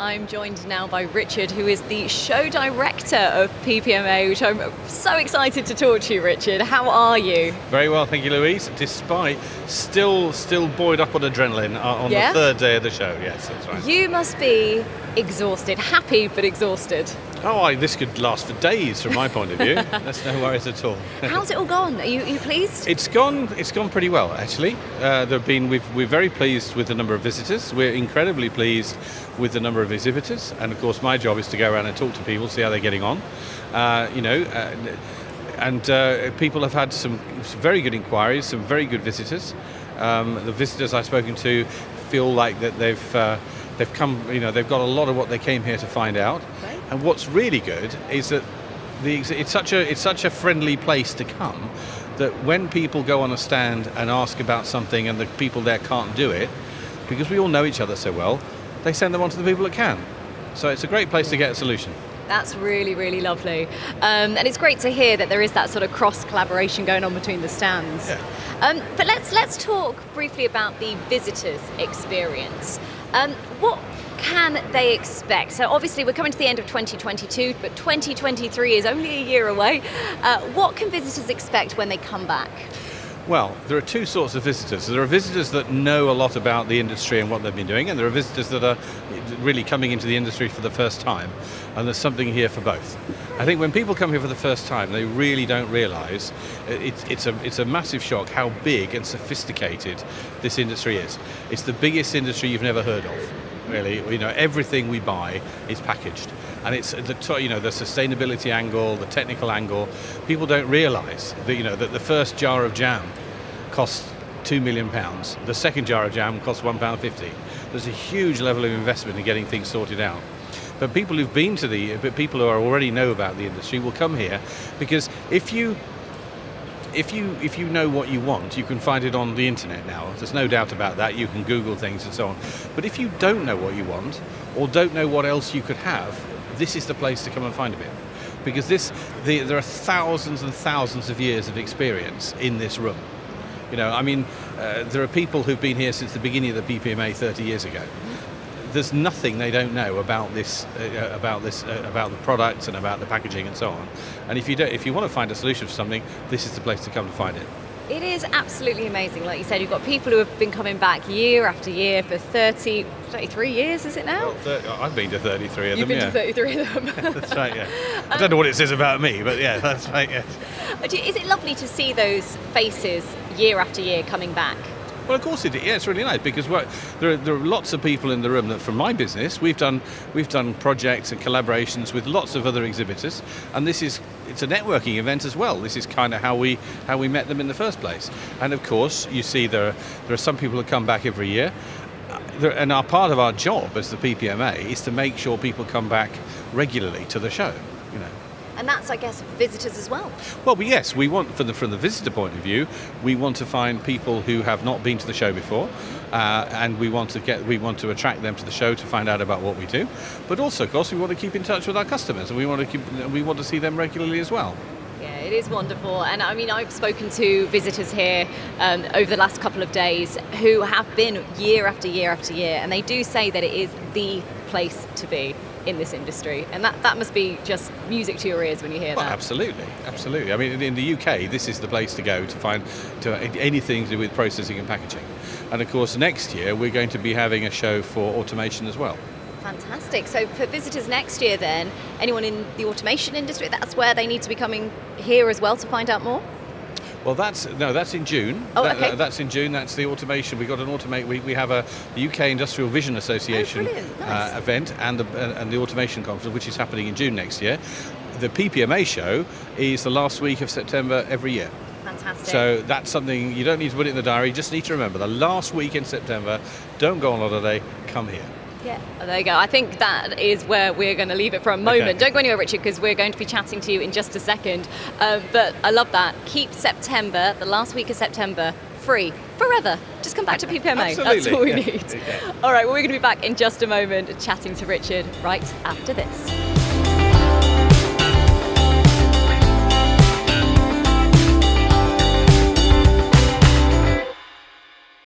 I'm joined now by Richard, who is the show director of PPMA, which I'm so excited to talk to you, Richard. How are you? Very well, thank you, Louise. Despite still buoyed up on adrenaline on the third day of the show. Yes, that's right. You must be exhausted, happy but exhausted. Oh, this could last for days from my point of view. That's no worries at all. How's it all gone? Are you pleased? It's gone pretty well, actually. We're very pleased with the number of visitors. We're incredibly pleased with the number of exhibitors, and of course my job is to go around and talk to people, see how they're getting on. People have had some very good inquiries, some very good visitors. The visitors I've spoken to feel like that they've come, they've got a lot of what they came here to find out. Right. And what's really good is that it's such a friendly place to come that when people go on a stand and ask about something and the people there can't do it, because we all know each other so well, they send them on to the people that can. So it's a great place to get a solution. That's really, really lovely. And it's great to hear that there is that sort of cross-collaboration going on between the stands. Yeah. But let's talk briefly about the visitors' experience. What can they expect? So obviously we're coming to the end of 2022, but 2023 is only a year away. What can visitors expect when they come back? Well, there are two sorts of visitors. There are visitors that know a lot about the industry and what they've been doing, and there are visitors that are really coming into the industry for the first time, and there's something here for both. I think when people come here for the first time, they really don't realise it's a massive shock how big and sophisticated this industry is. It's the biggest industry you've never heard of. Really, everything we buy is packaged, and it's the sustainability angle, the technical angle. People don't realise that the first jar of jam costs £2 million. The second jar of jam costs £1.50. There's a huge level of investment in getting things sorted out. But people who've been people who already know about the industry will come here, because if you know what you want, you can find it on the internet now. There's no doubt about that. You can Google things and so on. But if you don't know what you want, or don't know what else you could have, this is the place to come and find a bit. Because there are thousands and thousands of years of experience in this room. There are people who've been here since the beginning of the PPMA 30 years ago. There's nothing they don't know about about the products and about the packaging and so on. And if you want to find a solution for something, this is the place to come to find it. It is absolutely amazing. Like you said, you've got people who have been coming back year after year for 33 years, is it now? Well, I've been to 33 of them, You've been to 33 of them. That's right, yeah. I don't know what it says about me, but yeah, that's right, yes. Is it lovely to see those faces year after year coming back? Well, of course it is. Yeah, it's really nice, because there are lots of people in the room that, from my business, we've done projects and collaborations with lots of other exhibitors, and it's a networking event as well. This is kind of how we met them in the first place. And of course, you see there are some people that come back every year, and part of our job as the PPMA is to make sure people come back regularly to the show. And that's, I guess, visitors as well. Well, yes, we want, from the visitor point of view, we want to find people who have not been to the show before, and we want to attract them to the show to find out about what we do. But also, of course, we want to keep in touch with our customers, and we want to see them regularly as well. Yeah, it is wonderful. And I mean, I've spoken to visitors here over the last couple of days who have been year after year after year, and they do say that it is the place to be in this industry, and that must be just music to your ears when you hear that. Absolutely. I mean, in the UK, this is the place to go to find anything to do with processing and packaging. And of course, next year we're going to be having a show for automation as well. Fantastic. So for visitors next year, then, anyone in the automation industry, that's where they need to be coming here as well to find out more? Well, that's in June. Oh, okay. That's in June. That's the automation. We got an we have the UK Industrial Vision Association Nice. Event and the automation conference, which is happening in June next year. The PPMA show is the last week of September every year. Fantastic. So that's something you don't need to put it in the diary. You just need to remember the last week in September. Don't go on holiday. Come here. Yeah, there you go. I think that is where we're going to leave it for a moment. Okay. Don't go anywhere, Richard, because we're going to be chatting to you in just a second. But I love that. Keep September, the last week of September, free forever. Just come back to PPMA. Absolutely. That's all we Yeah. need. Yeah. All right, well, we're going to be back in just a moment chatting to Richard right after this.